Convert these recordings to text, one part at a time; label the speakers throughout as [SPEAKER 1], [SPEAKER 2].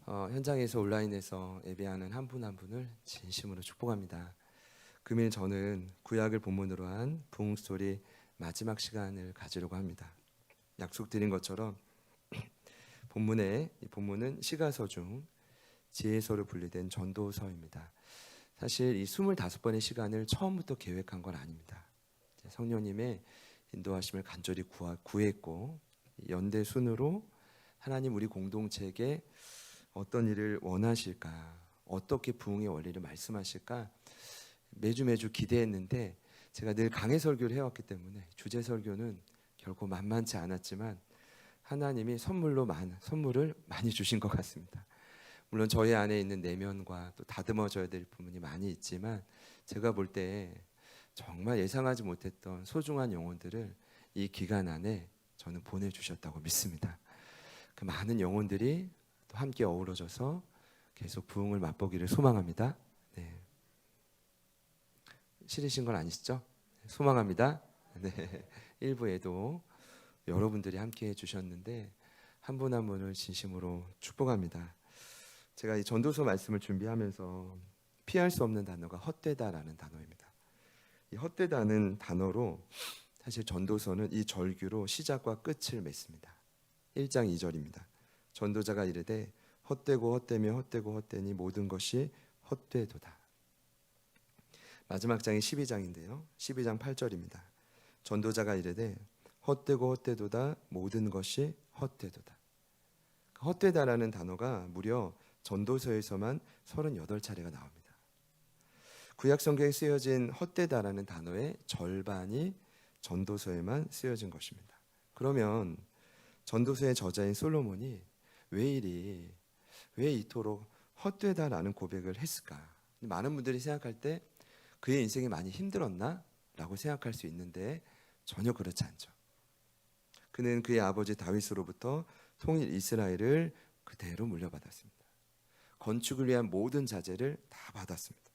[SPEAKER 1] 현장에서 온라인에서 예배하는 한 분 한 분을 진심으로 축복합니다. 금일 저는 구약을 본문으로 한 부흥스토리 마지막 시간을 가지려고 합니다. 약속드린 것처럼 이 본문은 시가서 중 지혜서로 분류된 전도서입니다. 사실 이 25번의 시간을 처음부터 계획한 건 아닙니다. 성령님의 인도하심을 간절히 구했고 연대 순으로 하나님 우리 공동체에게 어떤 일을 원하실까, 어떻게 부흥의 원리를 말씀하실까 매주 기대했는데, 제가 늘 강해 설교를 해왔기 때문에 주제 설교는 결코 만만치 않았지만 하나님이 선물을 많이 주신 것 같습니다. 물론 저희 안에 있는 내면과 또 다듬어져야 될 부분이 많이 있지만, 제가 볼 때 정말 예상하지 못했던 소중한 영혼들을 이 기간 안에 저는 보내주셨다고 믿습니다. 그 많은 영혼들이 또 함께 어우러져서 계속 부흥을 맛보기를 소망합니다. 네. 싫으신 건 아니시죠? 소망합니다. 네. 일부에도 여러분들이 함께 해주셨는데 한 분 한 분을 진심으로 축복합니다. 제가 이 전도서 말씀을 준비하면서 피할 수 없는 단어가 헛되다라는 단어입니다. 이 헛되다는 단어로 사실 전도서는 이 절규로 시작과 끝을 맺습니다. 1장 2절입니다. 전도자가 이르되 헛되고 헛되며 헛되고 헛되니 모든 것이 헛되도다. 마지막 장이 12장인데요. 12장 8절입니다. 전도자가 이르되 헛되고 헛되도다 모든 것이 헛되도다. 헛되다라는 단어가 무려 전도서에서만 38차례가 나옵니다. 구약 성경에 쓰여진 헛되다라는 단어의 절반이 전도서에만 쓰여진 것입니다. 그러면 전도서의 저자인 솔로몬이 왜 이토록 헛되다라는 고백을 했을까? 많은 분들이 생각할 때 그의 인생이 많이 힘들었나? 라고 생각할 수 있는데 전혀 그렇지 않죠. 그는 그의 아버지 다윗으로부터 통일 이스라엘을 그대로 물려받았습니다. 건축을 위한 모든 자재를 다 받았습니다.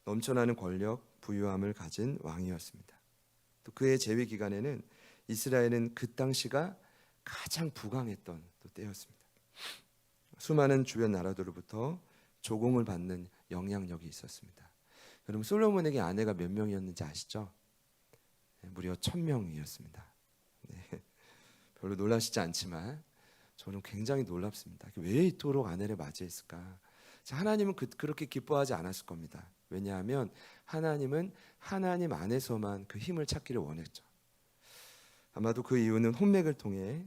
[SPEAKER 1] 넘쳐나는 권력, 부유함을 가진 왕이었습니다. 또 그의 재위 기간에는 이스라엘은 그 당시가 가장 부강했던 또 때였습니다. 수많은 주변 나라들로부터 조공을 받는 영향력이 있었습니다. 여러분, 솔로몬에게 아내가 몇 명이었는지 아시죠? 무려 1000명이었습니다. 네, 별로 놀라시지 않지만 저는 굉장히 놀랍습니다. 왜 이토록 아내를 맞이했을까? 하나님은 그렇게 기뻐하지 않았을 겁니다. 왜냐하면 하나님은 하나님 안에서만 그 힘을 찾기를 원했죠. 아마도 그 이유는 혼맥을 통해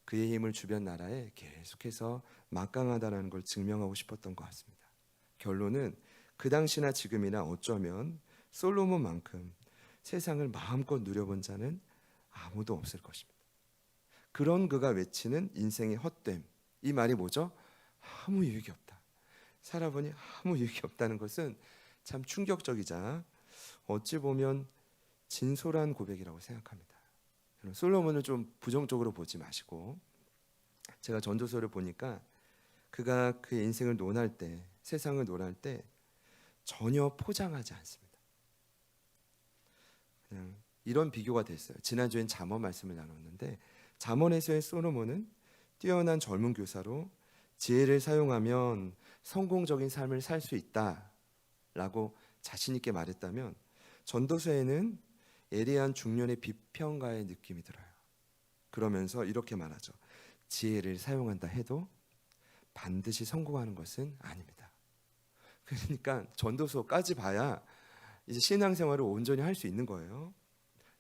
[SPEAKER 1] 그의 힘을 주변 나라에 계속해서 막강하다는 걸 증명하고 싶었던 것 같습니다. 결론은 그 당시나 지금이나 어쩌면 솔로몬만큼 세상을 마음껏 누려본 자는 아무도 없을 것입니다. 그런 그가 외치는 인생의 헛됨, 이 말이 뭐죠? 아무 유익이 없다. 살아보니 아무 유익이 없다는 것은 참 충격적이자 어찌 보면 진솔한 고백이라고 생각합니다. 솔로몬을 좀 부정적으로 보지 마시고, 제가 전도서를 보니까 그가 그의 인생을 논할 때, 세상을 논할 때 전혀 포장하지 않습니다. 그냥 이런 비교가 됐어요. 지난주엔 잠언 말씀을 나눴는데, 잠언에서의 솔로몬은 뛰어난 젊은 교사로 지혜를 사용하면 성공적인 삶을 살 수 있다라고 자신 있게 말했다면, 전도서에는 예리한 중년의 비평가의 느낌이 들어요. 그러면서 이렇게 말하죠. 지혜를 사용한다 해도 반드시 성공하는 것은 아닙니다. 그러니까 전도서까지 봐야 이제 신앙생활을 온전히 할 수 있는 거예요.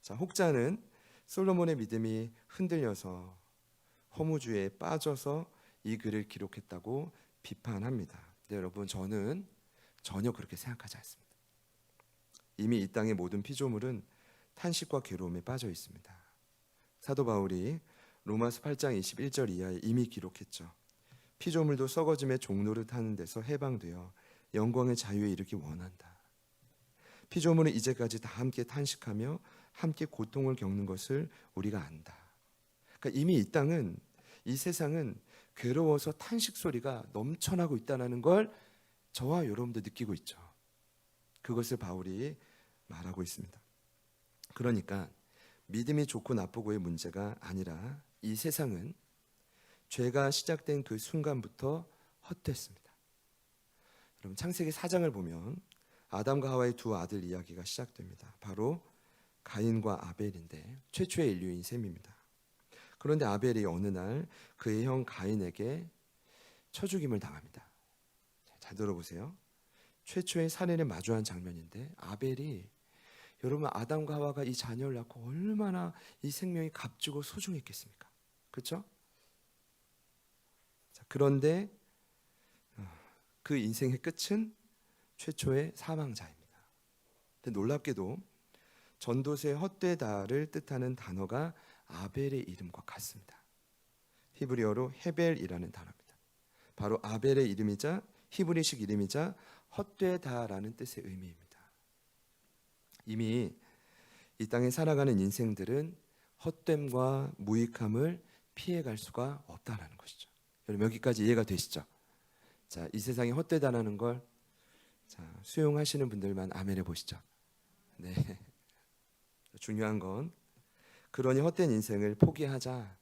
[SPEAKER 1] 자, 혹자는 솔로몬의 믿음이 흔들려서 허무주의에 빠져서 이 글을 기록했다고 비판합니다. 근데 여러분, 저는 전혀 그렇게 생각하지 않습니다. 이미 이 땅의 모든 피조물은 탄식과 괴로움에 빠져 있습니다. 사도 바울이 로마서 8장 21절 이하에 이미 기록했죠. 피조물도 썩어짐의 종노릇 하는 데서 해방되어 영광의 자유에 이르기 원한다. 피조물은 이제까지 다 함께 탄식하며 함께 고통을 겪는 것을 우리가 안다. 그러니까 이미 이 세상은 괴로워서 탄식 소리가 넘쳐나고 있다는 걸 저와 여러분도 느끼고 있죠. 그것을 바울이 말하고 있습니다. 그러니까 믿음이 좋고 나쁘고의 문제가 아니라 이 세상은 죄가 시작된 그 순간부터 헛됐습니다. 여러분 창세기 4장을 보면 아담과 하와의 두 아들 이야기가 시작됩니다. 바로 가인과 아벨인데 최초의 인류인 셈입니다. 그런데 아벨이 어느 날 그의 형 가인에게 쳐죽임을 당합니다. 잘 들어보세요. 최초의 살인을 마주한 장면인데 아벨이 여러분 아담과 하와가 이 자녀를 낳고 얼마나 이 생명이 값지고 소중했겠습니까? 그렇죠? 그런데 그 인생의 끝은 최초의 사망자입니다. 근데 놀랍게도 전도서의 헛되다를 뜻하는 단어가 아벨의 이름과 같습니다. 히브리어로 헤벨이라는 단어입니다. 바로 아벨의 이름이자 히브리식 이름이자 헛되다라는 뜻의 의미입니다. 이미 이 땅에 살아가는 인생들은 헛됨과 무익함을 피해갈 수가 없다라는 것이죠. 여러분 여기까지 이해가 되시죠? 자, 이 세상이 헛되다라는 걸 수용하시는 분들만 아멘 해보시죠. 네. 중요한 건 그러니 헛된 인생을 포기하자.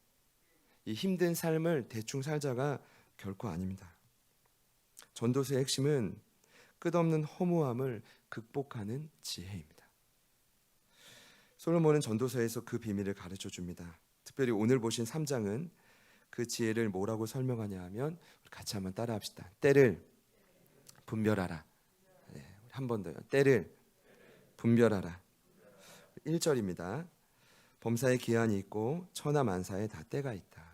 [SPEAKER 1] 이 힘든 삶을 대충 살자가 결코 아닙니다. 전도서의 핵심은 끝없는 허무함을 극복하는 지혜입니다. 솔로몬은 전도서에서 그 비밀을 가르쳐 줍니다. 특별히 오늘 보신 3장은 그 지혜를 뭐라고 설명하냐 하면 우리 같이 한번 따라 합시다. 때를 분별하라. 네, 한 번 더요. 때를 분별하라. 1절입니다. 범사에 기한이 있고 천하 만사에 다 때가 있다.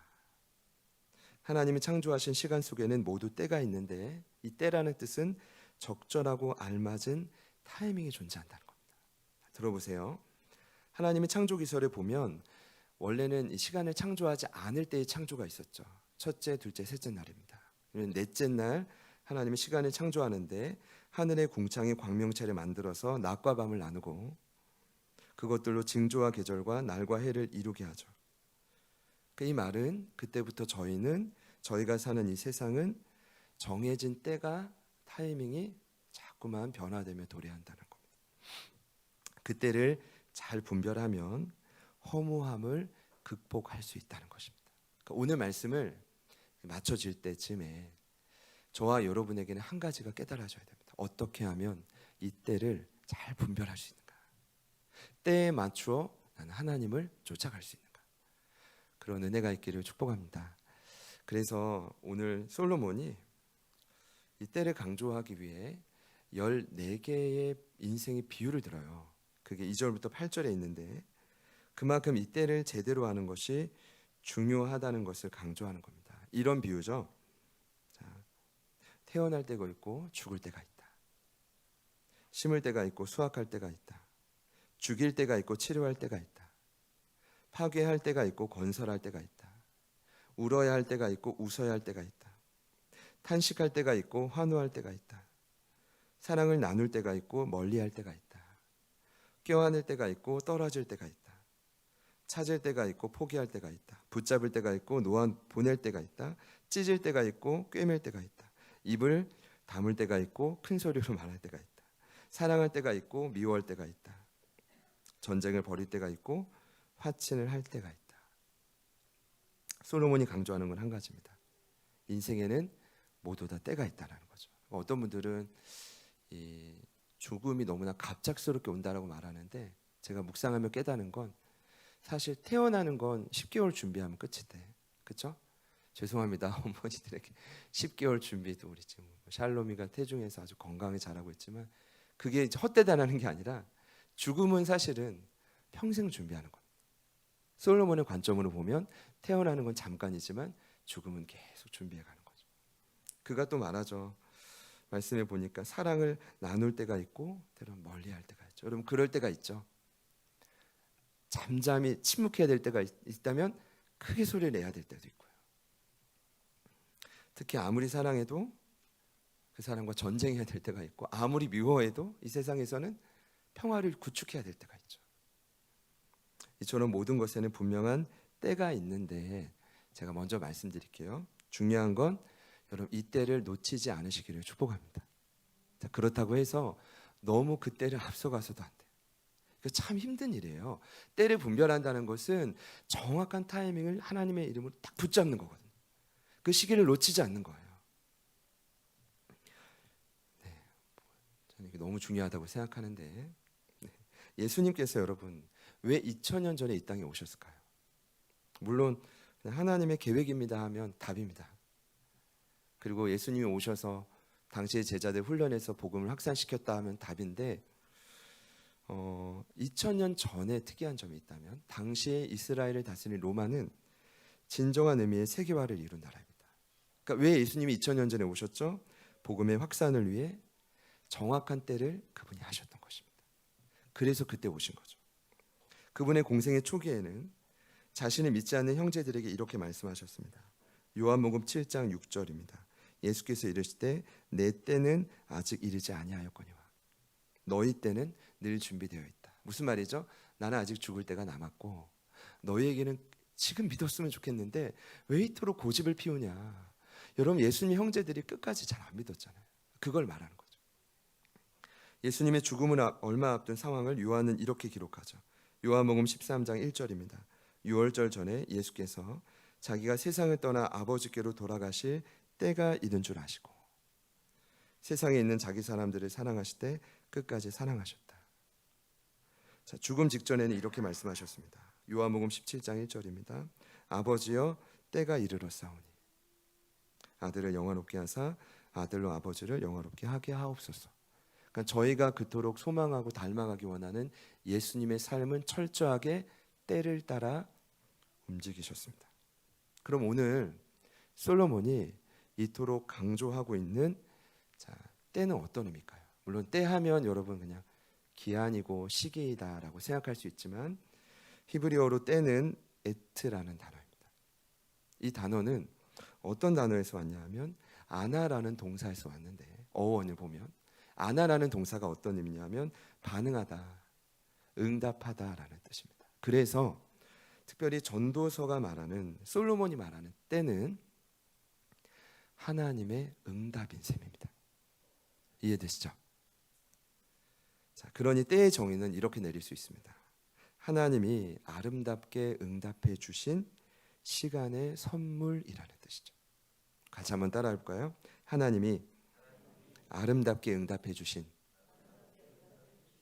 [SPEAKER 1] 하나님이 창조하신 시간 속에는 모두 때가 있는데 이 때라는 뜻은 적절하고 알맞은 타이밍이 존재한다는 겁니다. 들어보세요. 하나님이 창조 기설에 보면 원래는 이 시간을 창조하지 않을 때의 창조가 있었죠. 첫째, 둘째, 셋째 날입니다. 넷째 날 하나님이 시간을 창조하는데 하늘의 궁창의 광명체를 만들어서 낮과 밤을 나누고 그것들로 징조와 계절과 날과 해를 이루게 하죠. 이 말은 그때부터 저희가 사는 이 세상은 정해진 때가 타이밍이 자꾸만 변화되며 도래한다는 겁니다. 그때를 잘 분별하면 허무함을 극복할 수 있다는 것입니다. 그러니까 오늘 말씀을 맞춰질 때쯤에 저와 여러분에게는 한 가지가 깨달아져야 됩니다. 어떻게 하면 이 때를 잘 분별할 수 있는가? 때에 맞추어 나는 하나님을 쫓아갈 수 있는가? 그런 은혜가 있기를 축복합니다. 그래서 오늘 솔로몬이 이 때를 강조하기 위해 14개의 인생의 비유를 들어요. 그게 2절부터 8절에 있는데 그만큼 이 때를 제대로 하는 것이 중요하다는 것을 강조하는 겁니다. 이런 비유죠. 자, 태어날 때가 있고 죽을 때가 있다. 심을 때가 있고 수확할 때가 있다. 죽일 때가 있고 치료할 때가 있다. 파괴할 때가 있고 건설할 때가 있다. 울어야 할 때가 있고 웃어야 할 때가 있다. 탄식할 때가 있고 환호할 때가 있다. 사랑을 나눌 때가 있고 멀리할 때가 있다. 껴안을 때가 있고 떨어질 때가 있다. 찾을 때가 있고 포기할 때가 있다. 붙잡을 때가 있고 놓아 보낼 때가 있다. 찢을 때가 있고 꿰맬 때가 있다. 입을 다물 때가 있고 큰 소리로 말할 때가 있다. 사랑할 때가 있고 미워할 때가 있다. 전쟁을 벌일 때가 있고 화친을 할 때가 있다. 솔로몬이 강조하는 건 한 가지입니다. 인생에는 모두 다 때가 있다는 거죠. 어떤 분들은 이 죽음이 너무나 갑작스럽게 온다라고 말하는데 제가 묵상하며 깨닫는 건 사실 태어나는 건 10개월 준비하면 끝인데, 그렇죠? 죄송합니다 어머니들에게 10개월 준비도 우리 지금 샬롬이가 태중에서 아주 건강히 자라고 있지만 그게 이제 헛되다라는 게 아니라 죽음은 사실은 평생 준비하는 겁니다. 솔로몬의 관점으로 보면 태어나는 건 잠깐이지만 죽음은 계속 준비해가는 거죠. 그가 또 말하죠. 말씀해 보니까 사랑을 나눌 때가 있고 때로는 멀리할 때가 있죠. 여러분 그럴 때가 있죠. 잠잠히 침묵해야 될 때가 있다면 크게 소리를 내야 될 때도 있고요. 특히 아무리 사랑해도 그 사람과 전쟁해야 될 때가 있고 아무리 미워해도 이 세상에서는 평화를 구축해야 될 때가 있죠. 이처럼 모든 것에는 분명한 때가 있는데 제가 먼저 말씀드릴게요. 중요한 건 여러분 이 때를 놓치지 않으시기를 축복합니다. 자, 그렇다고 해서 너무 그 때를 앞서가서도 안 돼요. 참 힘든 일이에요. 때를 분별한다는 것은 정확한 타이밍을 하나님의 이름으로 딱 붙잡는 거거든요. 그 시기를 놓치지 않는 거예요. 이게 너무 중요하다고 생각하는데, 예수님께서 여러분 왜 2000년 전에 이 땅에 오셨을까요? 물론 하나님의 계획입니다 하면 답입니다. 그리고 예수님이 오셔서 당시의 제자들 훈련해서 복음을 확산시켰다 하면 답인데, 2000년 전에 특이한 점이 있다면 당시에 이스라엘을 다스린 로마는 진정한 의미의 세계화를 이룬 나라입니다. 그러니까 왜 예수님이 2000년 전에 오셨죠? 복음의 확산을 위해 정확한 때를 그분이 하셨던 것입니다. 그래서 그때 오신 거죠. 그분의 공생의 초기에는 자신을 믿지 않는 형제들에게 이렇게 말씀하셨습니다. 요한복음 7장 6절입니다. 예수께서 이르시되 내 때는 아직 이르지 아니하였거니와 너희 때는 늘 준비되어 있다. 무슨 말이죠? 나는 아직 죽을 때가 남았고 너희에게는 지금 믿었으면 좋겠는데 왜 이토록 고집을 피우냐. 여러분, 예수님 형제들이 끝까지 잘 안 믿었잖아요. 그걸 말하는 거죠. 예수님의 죽음을 얼마 앞둔 상황을 요한은 이렇게 기록하죠. 요한복음 13장 1절입니다. 유월절 전에 예수께서 자기가 세상을 떠나 아버지께로 돌아가실 때가 이른 줄 아시고 세상에 있는 자기 사람들을 사랑하시되 끝까지 사랑하셨다. 자, 죽음 직전에는 이렇게 말씀하셨습니다. 요한복음 17장 1절입니다. 아버지여 때가 이르렀사오니 아들을 영화롭게 하사 아들로 아버지를 영화롭게 하게 하옵소서. 그러니까 저희가 그토록 소망하고 닮아가기 원하는 예수님의 삶은 철저하게 때를 따라 움직이셨습니다. 그럼 오늘 솔로몬이 이토록 강조하고 있는 때는 어떤 의미일까요? 물론 때 하면 여러분 그냥 기한이고 시기이다라고 생각할 수 있지만 히브리어로 때는 에트라는 단어입니다. 이 단어는 어떤 단어에서 왔냐 하면 아나라는 동사에서 왔는데 어원을 보면 아나라는 동사가 어떤 의미냐면 반응하다, 응답하다라는 뜻입니다. 그래서 특별히 전도서가 말하는 솔로몬이 말하는 때는 하나님의 응답인 셈입니다. 이해되시죠? 자, 그러니 때의 정의는 이렇게 내릴 수 있습니다. 하나님이 아름답게 응답해 주신 시간의 선물이라는 뜻이죠. 같이 한번 따라해 볼까요? 하나님이 아름답게 응답해 주신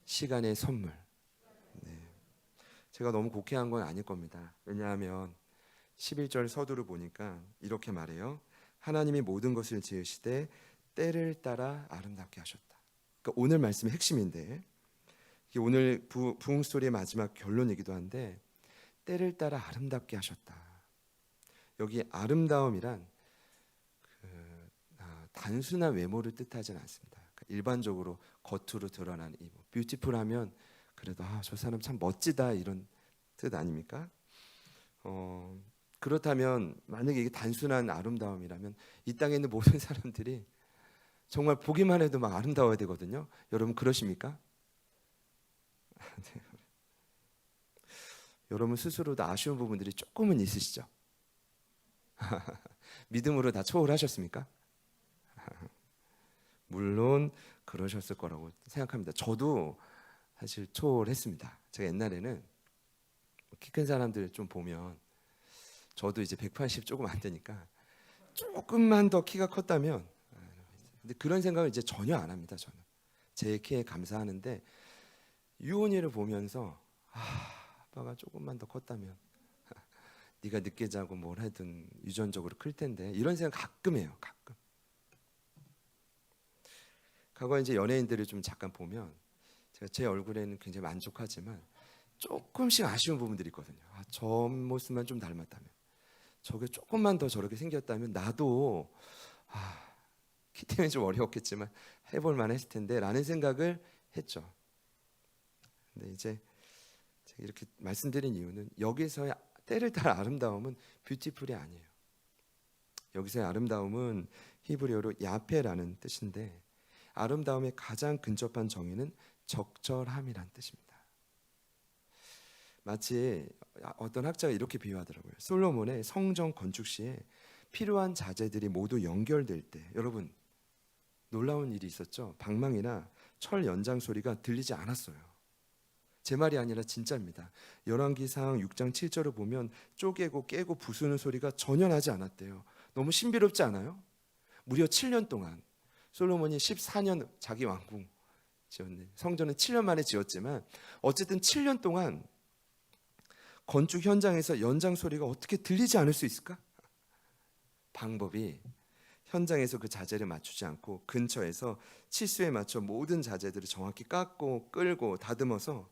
[SPEAKER 1] 시간의 선물. 네. 제가 너무 곡해한 건 아닐 겁니다. 왜냐하면 11절 서두를 보니까 이렇게 말해요. 하나님이 모든 것을 지으시되 때를 따라 아름답게 하셨다. 그러니까 오늘 말씀의 핵심인데 이게 오늘 부흥 스토리의 마지막 결론이기도 한데 때를 따라 아름답게 하셨다. 여기 아름다움이란 단순한 외모를 뜻하지는 않습니다. 그러니까 일반적으로 겉으로 드러나는 이 뷰티풀하면 그래도 저 사람 참 멋지다 이런 뜻 아닙니까? 그렇다면 만약에 이게 단순한 아름다움이라면 이 땅에 있는 모든 사람들이 정말 보기만 해도 막 아름다워야 되거든요. 여러분 그러십니까? 네. 여러분 스스로도 아쉬운 부분들이 조금은 있으시죠? 믿음으로 다 초월하셨습니까? 물론 그러셨을 거라고 생각합니다. 저도 사실 초월했습니다. 제가 옛날에는 키 큰 사람들 좀 보면 저도 이제 180 조금 안 되니까 조금만 더 키가 컸다면, 근데 그런 생각을 이제 전혀 안 합니다. 저는 제 키에 감사하는데 유온이를 보면서 아빠가 조금만 더 컸다면 네가 늦게 자고 뭘 하든 유전적으로 클 텐데 이런 생각 가끔 해요. 가끔. 과거에 이제 연예인들을 좀 잠깐 보면 제가 제 얼굴에는 굉장히 만족하지만 조금씩 아쉬운 부분들이 있거든요. 저 모습만 좀 닮았다면, 저게 조금만 더 저렇게 생겼다면 나도 키 때문에 좀 어려웠겠지만 해볼 만했을 텐데 라는 생각을 했죠. 근데 이제 제가 이렇게 말씀드린 이유는 여기서의 때를 따라 아름다움은 뷰티풀이 아니에요. 여기서의 아름다움은 히브리어로 야페라는 뜻인데 아름다움의 가장 근접한 정의는 적절함이란 뜻입니다. 마치 어떤 학자가 이렇게 비유하더라고요. 솔로몬의 성전 건축 시에 필요한 자재들이 모두 연결될 때 여러분 놀라운 일이 있었죠. 방망이나 철 연장 소리가 들리지 않았어요. 제 말이 아니라 진짜입니다. 열왕기상 6장 7절을 보면 쪼개고 깨고 부수는 소리가 전혀 나지 않았대요. 너무 신비롭지 않아요? 무려 7년 동안 솔로몬이 14년 자기 왕궁 지었네. 성전은 7년 만에 지었지만 어쨌든 7년 동안 건축 현장에서 연장 소리가 어떻게 들리지 않을 수 있을까? 방법이 현장에서 그 자재를 맞추지 않고 근처에서 치수에 맞춰 모든 자재들을 정확히 깎고 끌고 다듬어서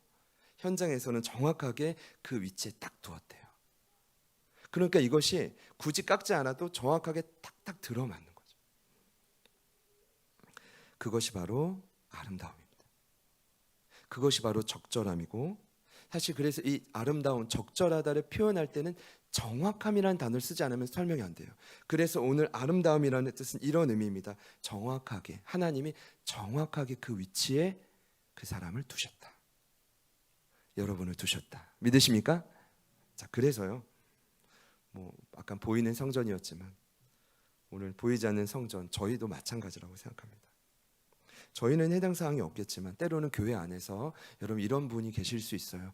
[SPEAKER 1] 현장에서는 정확하게 그 위치에 딱 두었대요. 그러니까 이것이 굳이 깎지 않아도 정확하게 탁탁 들어맞는 거죠. 그것이 바로 아름다움입니다. 그것이 바로 적절함이고, 사실 그래서 이 아름다움, 적절하다를 표현할 때는 정확함이라는 단어를 쓰지 않으면 설명이 안 돼요. 그래서 오늘 아름다움이라는 뜻은 이런 의미입니다. 정확하게, 하나님이 정확하게 그 위치에 그 사람을 두셨다. 여러분을 두셨다. 믿으십니까? 자, 그래서요. 약간 보이는 성전이었지만 오늘 보이지 않는 성전, 저희도 마찬가지라고 생각합니다. 저희는 해당 사항이 없겠지만 때로는 교회 안에서 여러분 이런 분이 계실 수 있어요.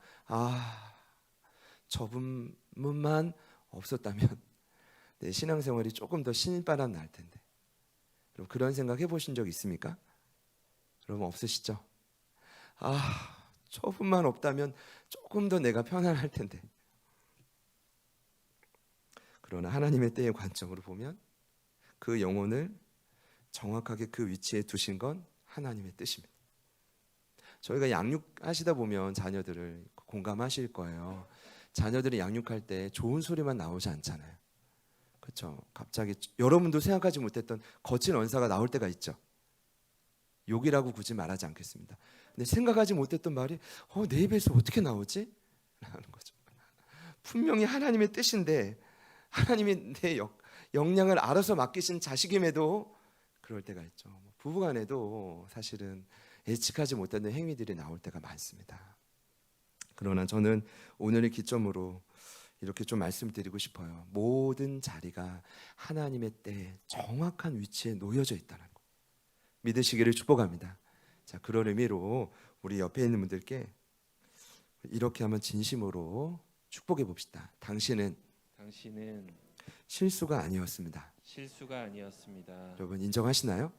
[SPEAKER 1] 저분만 없었다면 내 신앙생활이 조금 더 신바람 날 텐데. 여러분 그런 생각 해보신 적 있습니까? 여러분 없으시죠? 저분만 없다면 조금 더 내가 편안할 텐데. 그러나 하나님의 때의 관점으로 보면 그 영혼을 정확하게 그 위치에 두신 건 하나님의 뜻입니다. 저희가 양육하시다 보면 자녀들을 공감하실 거예요. 자녀들이 양육할 때 좋은 소리만 나오지 않잖아요. 그렇죠? 갑자기 여러분도 생각하지 못했던 거친 언사가 나올 때가 있죠. 욕이라고 굳이 말하지 않겠습니다. 근데 생각하지 못했던 말이 내 입에서 어떻게 나오지? 라는 거죠. 분명히 하나님의 뜻인데 하나님이 내 역량을 알아서 맡기신 자식임에도 그럴 때가 있죠. 부부간에도 사실은 예측하지 못하는 행위들이 나올 때가 많습니다. 그러나 저는 오늘의 기점으로 이렇게 좀 말씀드리고 싶어요. 모든 자리가 하나님의 때에 정확한 위치에 놓여져 있다는 거 믿으시기를 축복합니다. 자, 그런 의미로 우리 옆에 있는 분들께 이렇게 한번 진심으로 축복해 봅시다. 당신은 실수가 아니었습니다. 여러분 인정하시나요?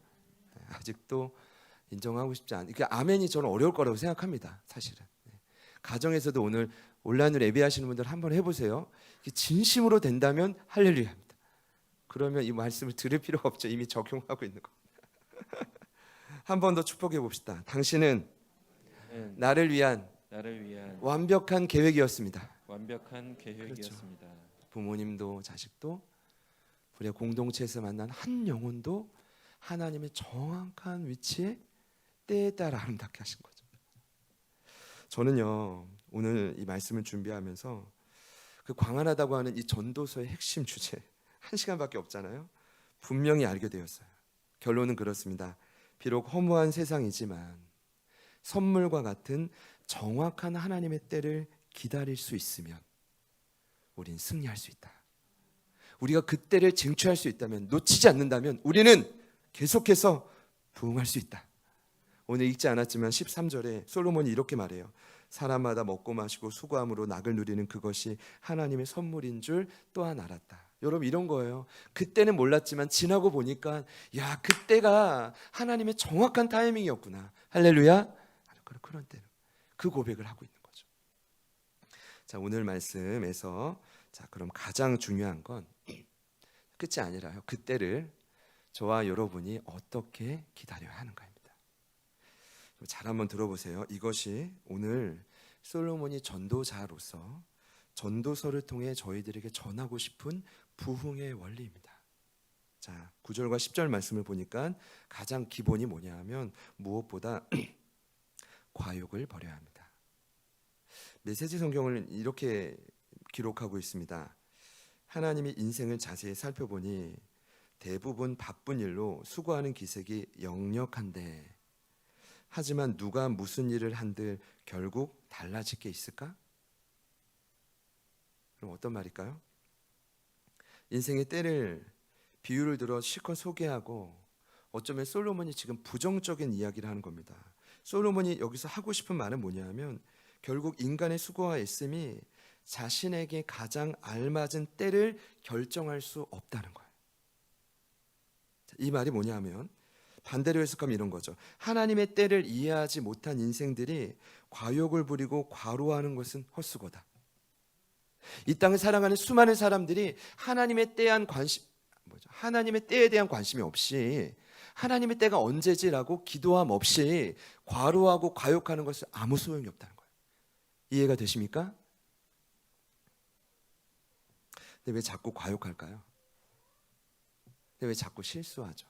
[SPEAKER 1] 아직도 인정하고 싶지 않아요. 그러니까 아멘이 저는 어려울 거라고 생각합니다. 사실은 가정에서도 오늘 온라인으로 예배하시는 분들 한번 해보세요. 진심으로 된다면 할렐루야입니다. 그러면 이 말씀을 들을 필요가 없죠. 이미 적용하고 있는 겁니다. 한 번 더 축복해 봅시다. 당신은 나를 위한 완벽한 계획이었습니다. 그렇죠. 부모님도 자식도 우리가 공동체에서 만난 한 영혼도 하나님의 정확한 위치에 때에 따라 아름답게 하신 거죠. 저는요 오늘 이 말씀을 준비하면서 그 광활하다고 하는 이 전도서의 핵심 주제 1시간밖에 없잖아요. 분명히 알게 되었어요. 결론은 그렇습니다. 비록 허무한 세상이지만 선물과 같은 정확한 하나님의 때를 기다릴 수 있으면 우린 승리할 수 있다. 우리가 그 때를 쟁취할 수 있다면, 놓치지 않는다면 우리는 계속해서 부흥할 수 있다. 오늘 읽지 않았지만 13절에 솔로몬이 이렇게 말해요. 사람마다 먹고 마시고 수고함으로 낙을 누리는 그것이 하나님의 선물인 줄 또한 알았다. 여러분 이런 거예요. 그때는 몰랐지만 지나고 보니까 그때가 하나님의 정확한 타이밍이었구나. 할렐루야. 그런 때는 그 고백을 하고 있는 거죠. 자, 오늘 말씀에서 그럼 가장 중요한 건 끝이 아니라요. 그때를 저와 여러분이 어떻게 기다려야 하는가입니다. 잘 한번 들어보세요. 이것이 오늘 솔로몬이 전도자로서 전도서를 통해 저희들에게 전하고 싶은 부흥의 원리입니다. 자, 9절과 10절 말씀을 보니까 가장 기본이 뭐냐 하면 무엇보다 과욕을 버려야 합니다. 메시지 성경을 이렇게 기록하고 있습니다. 하나님이 인생을 자세히 살펴보니 대부분 바쁜 일로 수고하는 기색이 역력한데 하지만 누가 무슨 일을 한들 결국 달라질 게 있을까? 그럼 어떤 말일까요? 인생의 때를 비유를 들어 실컷 소개하고 어쩌면 솔로몬이 지금 부정적인 이야기를 하는 겁니다. 솔로몬이 여기서 하고 싶은 말은 뭐냐면 결국 인간의 수고와 애씀이 자신에게 가장 알맞은 때를 결정할 수 없다는 거예요. 이 말이 뭐냐면 반대로 해석하면 이런 거죠. 하나님의 때를 이해하지 못한 인생들이 과욕을 부리고 과로하는 것은 헛수고다. 이 땅을 살아가는 수많은 사람들이 하나님의 하나님의 때에 대한 관심이 없이 하나님의 때가 언제지라고 기도함 없이 과로하고 과욕하는 것은 아무 소용이 없다는 거예요. 이해가 되십니까? 근데 왜 자꾸 과욕할까요? 근데 왜 자꾸 실수하죠?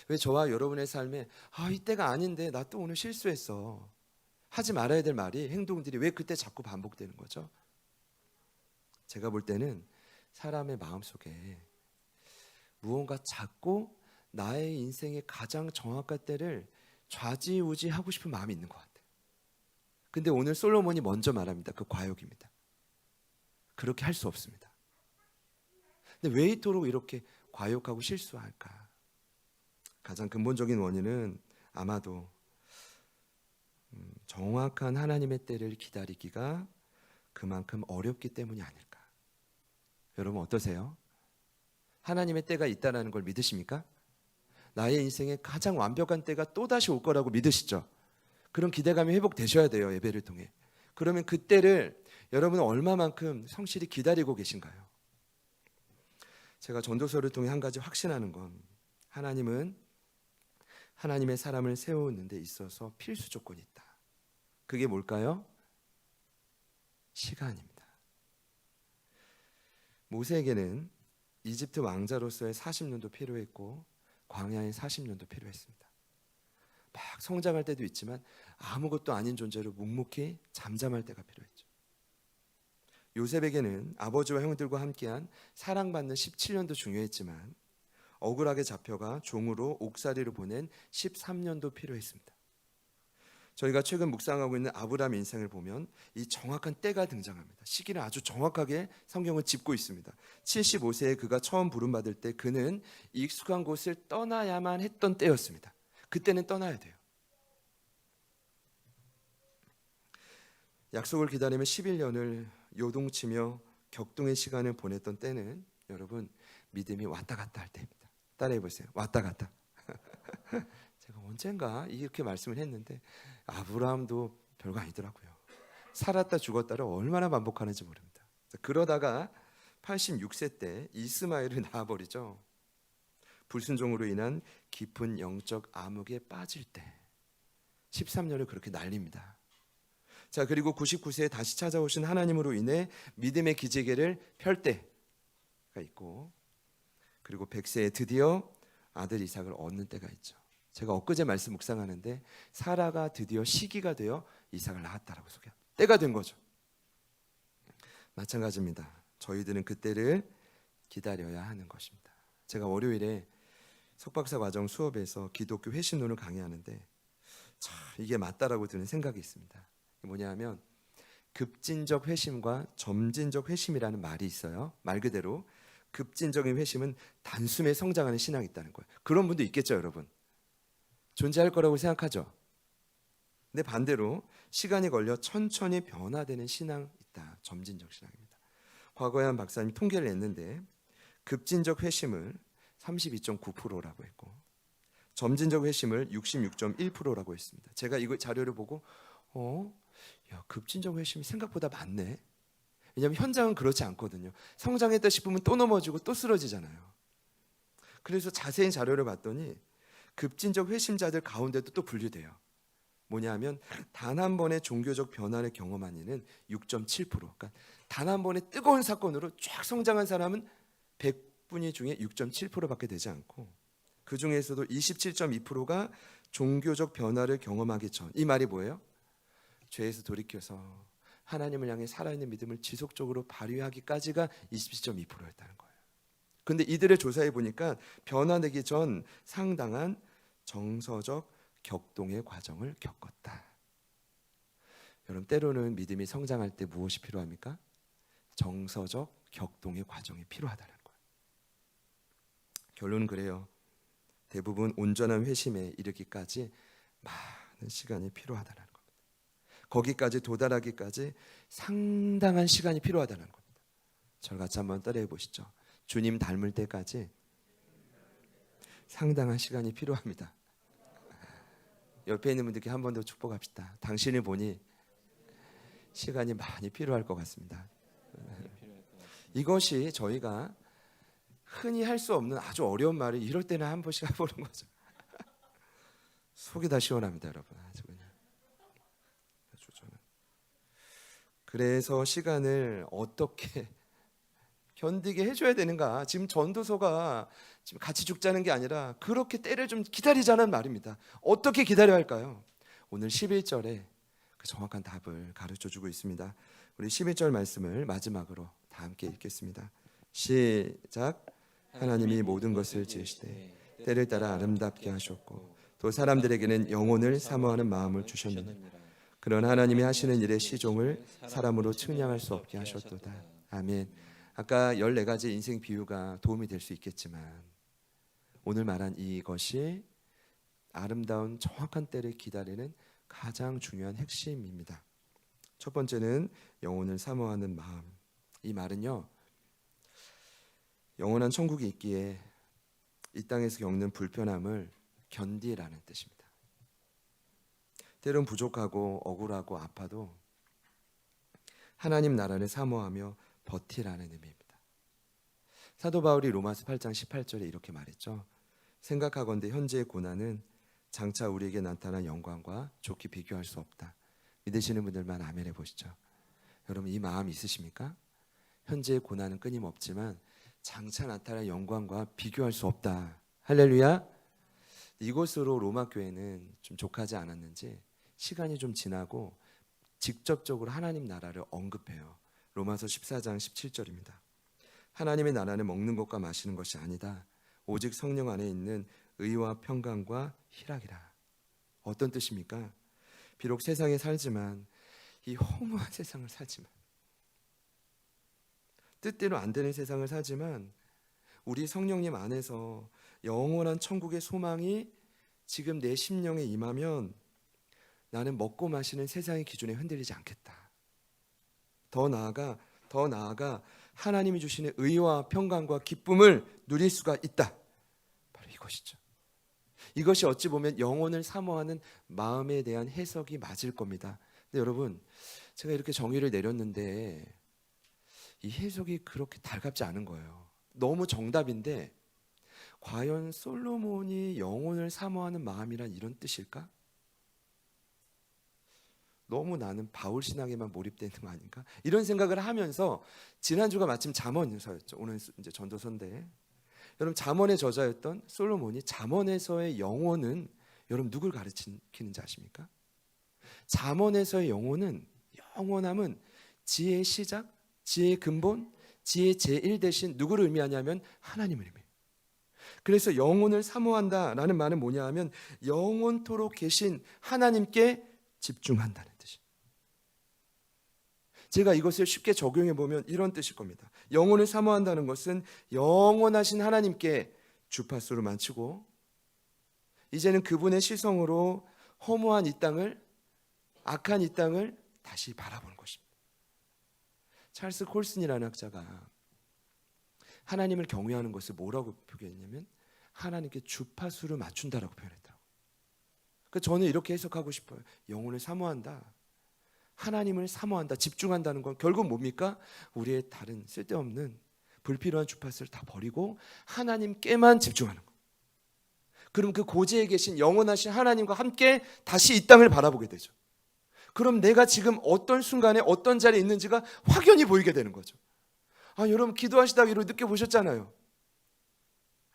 [SPEAKER 1] 왜 저와 여러분의 삶에 이때가 아닌데 나 또 오늘 실수했어, 하지 말아야 될 말이, 행동들이 왜 그때 자꾸 반복되는 거죠? 제가 볼 때는 사람의 마음속에 무언가 자꾸 나의 인생의 가장 정확한 때를 좌지우지하고 싶은 마음이 있는 것 같아요. 근데 오늘 솔로몬이 먼저 말합니다. 그 과욕입니다. 그렇게 할 수 없습니다. 근데 왜 이토록 이렇게 과욕하고 실수할까? 가장 근본적인 원인은 아마도 정확한 하나님의 때를 기다리기가 그만큼 어렵기 때문이 아닐까. 여러분 어떠세요? 하나님의 때가 있다는 걸 믿으십니까? 나의 인생에 가장 완벽한 때가 또다시 올 거라고 믿으시죠? 그런 기대감이 회복되셔야 돼요. 예배를 통해. 그러면 그 때를 여러분은 얼마만큼 성실히 기다리고 계신가요? 제가 전도서를 통해 한 가지 확신하는 건, 하나님은 하나님의 사람을 세우는 데 있어서 필수 조건이 있다. 그게 뭘까요? 시간입니다. 모세에게는 이집트 왕자로서의 40년도 필요했고 광야의 40년도 필요했습니다. 막 성장할 때도 있지만 아무것도 아닌 존재로 묵묵히 잠잠할 때가 필요했죠. 요셉에게는 아버지와 형들과 함께한 사랑받는 17년도 중요했지만 억울하게 잡혀가 종으로 옥살이로 보낸 13년도 필요했습니다. 저희가 최근 묵상하고 있는 아브라함 인생을 보면 이 정확한 때가 등장합니다. 시기를 아주 정확하게 성경은 짚고 있습니다. 75세에 그가 처음 부름받을 때 그는 익숙한 곳을 떠나야만 했던 때였습니다. 그때는 떠나야 돼요. 약속을 기다리며 11년을 요동치며 격동의 시간을 보냈던 때는 여러분 믿음이 왔다 갔다 할 때입니다. 따라해 보세요. 왔다 갔다. 제가 언젠가 이렇게 말씀을 했는데 아브라함도 별거 아니더라고요. 살았다 죽었다를 얼마나 반복하는지 모릅니다. 그러다가 86세 때 이스마엘을 낳아버리죠. 불순종으로 인한 깊은 영적 암흑에 빠질 때 13년을 그렇게 날립니다. 자, 그리고 99세에 다시 찾아오신 하나님으로 인해 믿음의 기지개를 펼 때가 있고, 그리고 100세에 드디어 아들 이삭을 얻는 때가 있죠. 제가 엊그제 말씀 묵상하는데 사라가 드디어 시기가 되어 이삭을 낳았다라고 소개합니다. 때가 된 거죠. 마찬가지입니다. 저희들은 그때를 기다려야 하는 것입니다. 제가 월요일에 석박사 과정 수업에서 기독교 회심론을 강의하는데 참 이게 맞다라고 드는 생각이 있습니다. 뭐냐면 급진적 회심과 점진적 회심이라는 말이 있어요. 말 그대로 급진적인 회심은 단숨에 성장하는 신앙이 있다는 거예요. 그런 분도 있겠죠, 여러분. 존재할 거라고 생각하죠. 근데 반대로 시간이 걸려 천천히 변화되는 신앙이 있다. 점진적 신앙입니다. 과거에 한 박사님이 통계를 냈는데 급진적 회심을 32.9%라고 했고 점진적 회심을 66.1%라고 했습니다. 제가 이거 자료를 보고 급진적 회심이 생각보다 많네. 왜냐하면 현장은 그렇지 않거든요. 성장했다 싶으면 또 넘어지고 또 쓰러지잖아요. 그래서 자세히 자료를 봤더니 급진적 회심자들 가운데도 또 분류돼요. 뭐냐면 단 한 번의 종교적 변화를 경험한 이는 6.7%. 그러니까 단 한 번의 뜨거운 사건으로 쫙 성장한 사람은 100분위 중에 6.7%밖에 되지 않고 그 중에서도 27.2%가 종교적 변화를 경험하기 전. 이 말이 뭐예요? 죄에서 돌이켜서 하나님을 향해 살아있는 믿음을 지속적으로 발휘하기까지가 27.2%였다는 거예요. 그런데 이들의 조사해 보니까 변화되기 전 상당한 정서적 격동의 과정을 겪었다. 여러분 때로는 믿음이 성장할 때 무엇이 필요합니까? 정서적 격동의 과정이 필요하다는 거예요. 결론은 그래요. 대부분 온전한 회심에 이르기까지 많은 시간이 필요하다는 겁니다. 거기까지 도달하기까지 상당한 시간이 필요하다는 겁니다. 저를 같이 한번 따라해 보시죠. 주님 닮을 때까지 상당한 시간이 필요합니다. 옆에 있는 분들께 한 번 더 축복합시다. 당신을 보니 시간이 많이 필요할 것 같습니다. 이것이 저희가 흔히 할 수 없는 아주 어려운 말을 이럴 때는 한 번씩 해보는 거죠. 속이 다 시원합니다, 여러분. 아주 그냥. 그래서 시간을 어떻게 견디게 해줘야 되는가? 지금 전도서가 지금 같이 죽자는 게 아니라 그렇게 때를 좀 기다리자는 말입니다. 어떻게 기다려야 할까요? 오늘 11절에 그 정확한 답을 가르쳐주고 있습니다. 우리 11절 말씀을 마지막으로 다 함께 읽겠습니다. 시작. 하나님이 모든 것을 지으시되 때를 따라 아름답게 하셨고 또 사람들에게는 영혼을 사모하는 마음을 주셨느니라. 그런 하나님이 하시는 일의 시종을 사람으로 측량할 수 없게 하셨도다. 아멘. 아까 14가지 인생 비유가 도움이 될 수 있겠지만 오늘 말한 이것이 아름다운 정확한 때를 기다리는 가장 중요한 핵심입니다. 첫 번째는 영혼을 사모하는 마음. 이 말은요, 영원한 천국이 있기에 이 땅에서 겪는 불편함을 견디라는 뜻입니다. 때론 부족하고 억울하고 아파도 하나님 나라를 사모하며 버티라는 의미입니다. 사도 바울이 로마서 8장 18절에 이렇게 말했죠. 생각하건대 현재의 고난은 장차 우리에게 나타난 영광과 좋게 비교할 수 없다. 믿으시는 분들만 아멘 해보시죠. 여러분 이 마음 있으십니까? 현재의 고난은 끊임없지만 장차 나타날 영광과 비교할 수 없다. 할렐루야. 이것으로 로마 교회는 좀 족하지 않았는지 시간이 좀 지나고 직접적으로 하나님 나라를 언급해요. 로마서 14장 17절입니다. 하나님의 나라는 먹는 것과 마시는 것이 아니다. 오직 성령 안에 있는 의와 평강과 희락이라. 어떤 뜻입니까? 비록 세상에 살지만 이 허무한 세상을 살지만 뜻대로 안 되는 세상을 살지만 우리 성령님 안에서 영원한 천국의 소망이 지금 내 심령에 임하면 나는 먹고 마시는 세상의 기준에 흔들리지 않겠다. 더 나아가 하나님이 주시는 의와 평강과 기쁨을 누릴 수가 있다. 바로 이것이죠. 이것이 어찌 보면 영혼을 사모하는 마음에 대한 해석이 맞을 겁니다. 근데 여러분, 제가 이렇게 정의를 내렸는데 이 해석이 그렇게 달갑지 않은 거예요. 너무 정답인데 과연 솔로몬이 영혼을 사모하는 마음이란 이런 뜻일까? 너무 나는 바울 신앙에만 몰입되는 거 아닌가? 이런 생각을 하면서 지난주가 마침 잠언서였죠. 오늘 이제 전도서인데 여러분 잠언의 저자였던 솔로몬이 잠언에서의 영혼은 여러분 누굴 가르치는지 아십니까? 잠언에서의 영원함은 지혜의 시작, 지혜의 근본, 지혜의 제1 대신 누구를 의미하냐면 하나님을 의미해요. 그래서 영혼을 사모한다라는 말은 뭐냐 하면 영원토록 계신 하나님께 집중한다는 뜻이에요. 제가 이것을 쉽게 적용해 보면 이런 뜻일 겁니다. 영혼을 사모한다는 것은 영원하신 하나님께 주파수를 맞추고 이제는 그분의 시성으로 허무한 이 땅을, 악한 이 땅을 다시 바라보는 것입니다. 찰스 콜슨이라는 학자가 하나님을 경외하는 것을 뭐라고 표현했냐면 하나님께 주파수를 맞춘다라고 표현했다고. 그러니까 저는 이렇게 해석하고 싶어요. 영혼을 사모한다, 하나님을 사모한다, 집중한다는 건 결국 뭡니까? 우리의 다른 쓸데없는 불필요한 주파수를 다 버리고 하나님께만 집중하는 거. 그럼 그 고지에 계신 영원하신 하나님과 함께 다시 이 땅을 바라보게 되죠. 그럼 내가 지금 어떤 순간에 어떤 자리에 있는지가 확연히 보이게 되는 거죠. 여러분 기도하시다가 이렇게 느껴보셨잖아요.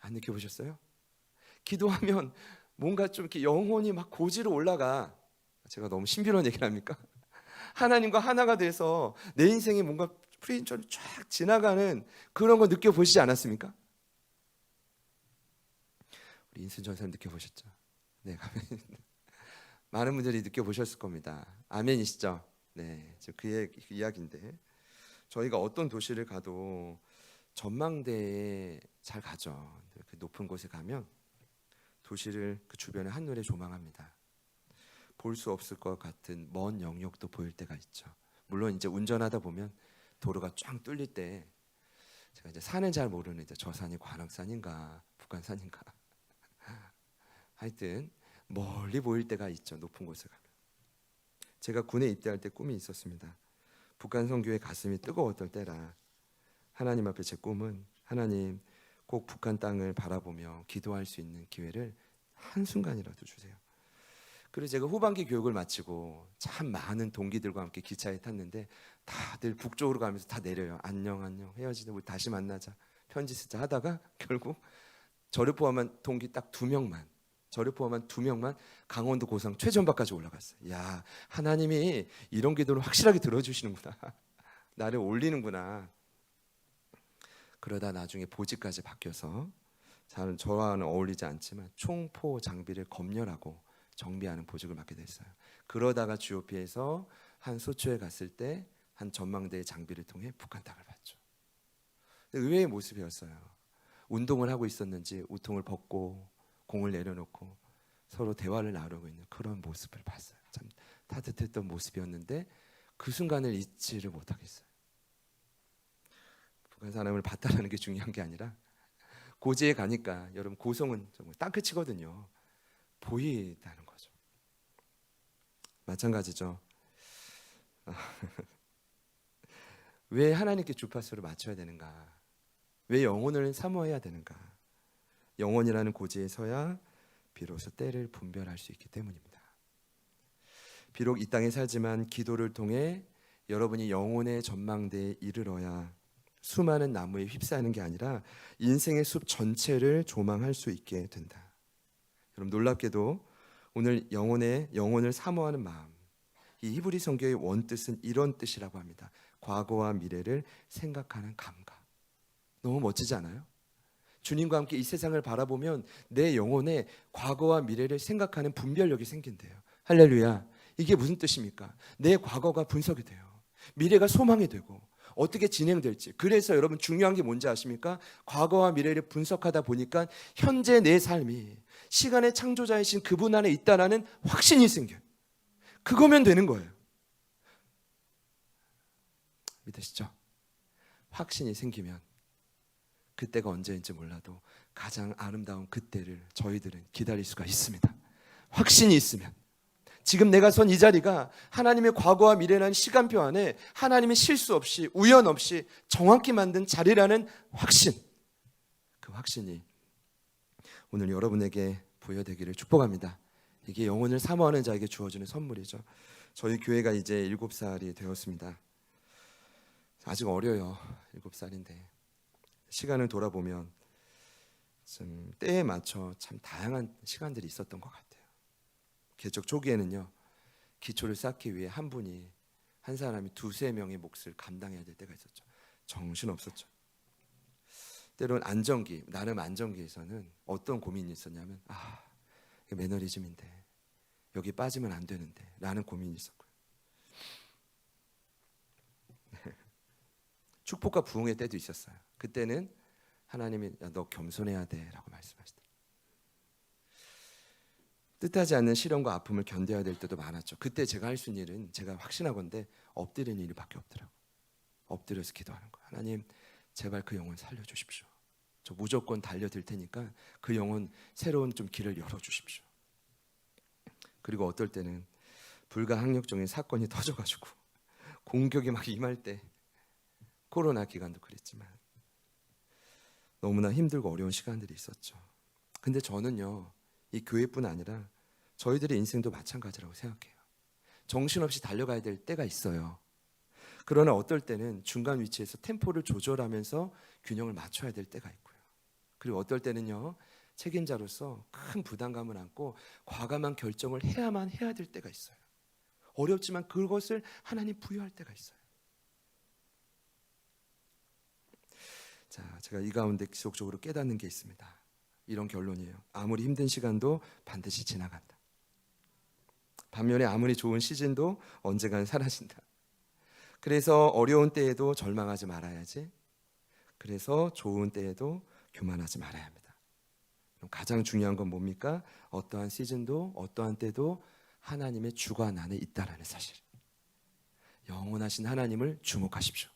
[SPEAKER 1] 안 느껴보셨어요? 기도하면 뭔가 좀 이렇게 영혼이 막 고지로 올라가. 제가 너무 신비로운 얘기를 합니까? 하나님과 하나가 돼서 내 인생에 뭔가 프레임처럼 쫙 지나가는 그런 거 느껴보시지 않았습니까? 우리 인순 전사님 느껴보셨죠? 네, 많은 분들이 느껴보셨을 겁니다. 아멘이시죠? 네, 그 이야기인데 저희가 어떤 도시를 가도 전망대에 잘 가죠. 그 높은 곳에 가면 도시를 그 주변에 한눈에 조망합니다. 볼 수 없을 것 같은 먼 영역도 보일 때가 있죠. 물론 이제 운전하다 보면 도로가 쫙 뚫릴 때 제가 이제 산은 잘 모르는 이제 저 산이 관악산인가 북한산인가 하여튼 멀리 보일 때가 있죠. 높은 곳에 가면. 제가 군에 입대할 때 꿈이 있었습니다. 북한 선교의 가슴이 뜨거웠던 때라 하나님 앞에 제 꿈은 하나님 꼭 북한 땅을 바라보며 기도할 수 있는 기회를 한순간이라도 주세요. 그리고 제가 후반기 교육을 마치고 참 많은 동기들과 함께 기차에 탔는데 다들 북쪽으로 가면서 다 내려요. 안녕 안녕 헤어지자 우리 다시 만나자 편지 쓰자 하다가 결국 저를 포함한 동기 딱 2명만 저를 포함한 2명만 강원도 고성 최전방까지 올라갔어요. 야, 하나님이 이런 기도를 확실하게 들어주시는구나. 나를 올리는구나. 그러다 나중에 보직까지 바뀌어서 저와는 어울리지 않지만 총포 장비를 검열하고 정비하는 보직을 맡게 됐어요. 그러다가 GOP에서 한 소초에 갔을 때 한 전망대의 장비를 통해 북한 땅을 봤죠. 의외의 모습이었어요. 운동을 하고 있었는지 우통을 벗고 공을 내려놓고 서로 대화를 나누고 있는 그런 모습을 봤어요. 참 따뜻했던 모습이었는데 그 순간을 잊지를 못하겠어요. 북한 사람을 봤다는 게 중요한 게 아니라 고지에 가니까 여러분 고성은 정말 땅끝이거든요. 보이다는 거죠. 마찬가지죠. 왜 하나님께 주파수를 맞춰야 되는가? 왜 영혼을 사모해야 되는가? 영혼이라는 고지에 서야 비로소 때를 분별할 수 있기 때문입니다. 비록 이 땅에 살지만 기도를 통해 여러분이 영혼의 전망대에 이르러야 수많은 나무에 휩싸이는 게 아니라 인생의 숲 전체를 조망할 수 있게 된다. 여러분 놀랍게도 오늘 영혼을 사모하는 마음, 이 히브리 성경의 원뜻은 이런 뜻이라고 합니다. 과거와 미래를 생각하는 감각. 너무 멋지지 않아요? 주님과 함께 이 세상을 바라보면 내 영혼에 과거와 미래를 생각하는 분별력이 생긴대요. 할렐루야. 이게 무슨 뜻입니까? 내 과거가 분석이 돼요. 미래가 소망이 되고 어떻게 진행될지. 그래서 여러분 중요한 게 뭔지 아십니까? 과거와 미래를 분석하다 보니까 현재 내 삶이 시간의 창조자이신 그분 안에 있다라는 확신이 생겨요. 그거면 되는 거예요. 믿으시죠? 확신이 생기면 그때가 언제인지 몰라도 가장 아름다운 그때를 저희들은 기다릴 수가 있습니다. 확신이 있으면. 지금 내가 선 이 자리가 하나님의 과거와 미래라는 시간표 안에 하나님의 실수 없이 우연 없이 정확히 만든 자리라는 확신. 그 확신이 오늘 여러분에게 부여되기를 축복합니다. 이게 영혼을 사모하는 자에게 주어지는 선물이죠. 저희 교회가 이제 7살이 되었습니다. 아직 어려요. 7살인데 시간을 돌아보면 좀 때에 맞춰 참 다양한 시간들이 있었던 것 같아요. 개척 초기에는요, 기초를 쌓기 위해 한 사람이 2-3명의 몫을 감당해야 될 때가 있었죠. 정신없었죠. 때로는 나름 안정기에서는 어떤 고민이 있었냐면 이게 매너리즘인데 여기 빠지면 안 되는데 라는 고민이 있었고요. 축복과 부흥의 때도 있었어요. 그때는 하나님이 너 겸손해야 돼 라고 말씀하시더라고요. 뜻하지 않는 시련과 아픔을 견뎌야 될 때도 많았죠. 그때 제가 할 수 있는 일은 제가 확신하건대 엎드리는 일밖에 없더라고요. 엎드려서 기도하는 거예요. 하나님 제발 그 영혼 살려주십시오. 저 무조건 달려들 테니까 그 영혼 새로운 좀 길을 열어주십시오. 그리고 어떨 때는 불가항력적인 사건이 터져가지고 공격이 막 임할 때 코로나 기간도 그랬지만 너무나 힘들고 어려운 시간들이 있었죠. 근데 저는요 이 교회뿐 아니라 저희들의 인생도 마찬가지라고 생각해요. 정신없이 달려가야 될 때가 있어요. 그러나 어떨 때는 중간 위치에서 템포를 조절하면서 균형을 맞춰야 될 때가 있고요. 그리고 어떨 때는요 책임자로서 큰 부담감을 안고 과감한 결정을 해야 될 때가 있어요. 어렵지만 그것을 하나님 부여할 때가 있어요. 자, 제가 이 가운데 지속적으로 깨닫는 게 있습니다. 이런 결론이에요. 아무리 힘든 시간도 반드시 지나간다. 반면에 아무리 좋은 시즌도 언젠가는 사라진다. 그래서 어려운 때에도 절망하지 말아야지. 그래서 좋은 때에도 교만하지 말아야 합니다. 가장 중요한 건 뭡니까? 어떠한 시즌도 어떠한 때도 하나님의 주관 안에 있다라는 사실. 영원하신 하나님을 주목하십시오.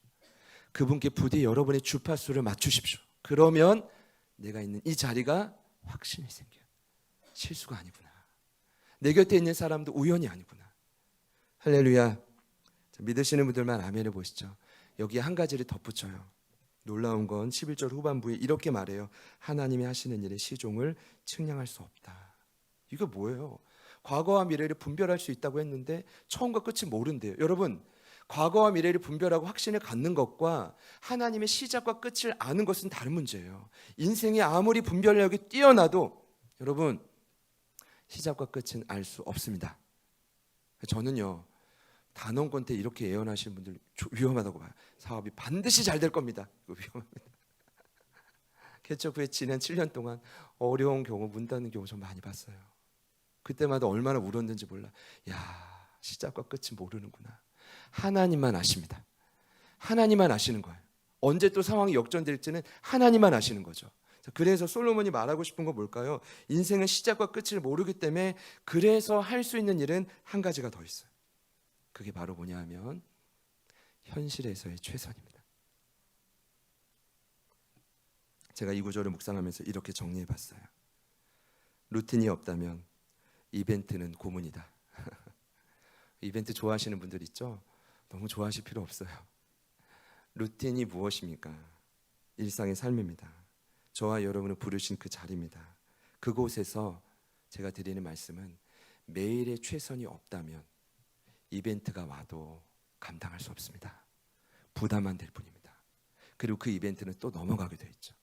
[SPEAKER 1] 그분께 부디 여러분의 주파수를 맞추십시오. 그러면 내가 있는 이 자리가 확신이 생겨요. 실수가 아니구나. 내 곁에 있는 사람도 우연이 아니구나. 할렐루야. 믿으시는 분들만 아멘을 보시죠. 여기에 한 가지를 덧붙여요. 놀라운 건 11절 후반부에 이렇게 말해요. 하나님이 하시는 일의 시종을 측량할 수 없다. 이거 뭐예요? 과거와 미래를 분별할 수 있다고 했는데 처음과 끝이 모른대요. 여러분, 과거와 미래를 분별하고 확신을 갖는 것과 하나님의 시작과 끝을 아는 것은 다른 문제예요. 인생이 아무리 분별력이 뛰어나도 여러분, 시작과 끝은 알 수 없습니다. 저는요, 단원권 때 이렇게 예언하시는 분들 위험하다고 봐요. 사업이 반드시 잘 될 겁니다. 이거 위험합니다. 개척 후에 지난 7년 동안 어려운 경우, 문 닫는 경우 좀 많이 봤어요. 그때마다 얼마나 울었는지 몰라. 야, 시작과 끝이 모르는구나. 하나님만 아십니다. 하나님만 아시는 거예요. 언제 또 상황이 역전될지는 하나님만 아시는 거죠. 그래서 솔로몬이 말하고 싶은 건 뭘까요? 인생은 시작과 끝을 모르기 때문에 그래서 할 수 있는 일은 한 가지가 더 있어요. 그게 바로 뭐냐 하면 현실에서의 최선입니다. 제가 이 구절을 묵상하면서 이렇게 정리해 봤어요. 루틴이 없다면 이벤트는 고문이다. 이벤트 좋아하시는 분들 있죠? 너무 좋아하실 필요 없어요. 루틴이 무엇입니까? 일상의 삶입니다. 저와 여러분을 부르신 그 자리입니다. 그곳에서 제가 드리는 말씀은 매일의 최선이 없다면 이벤트가 와도 감당할 수 없습니다. 부담만 될 뿐입니다. 그리고 그 이벤트는 또 넘어가게 돼 있죠.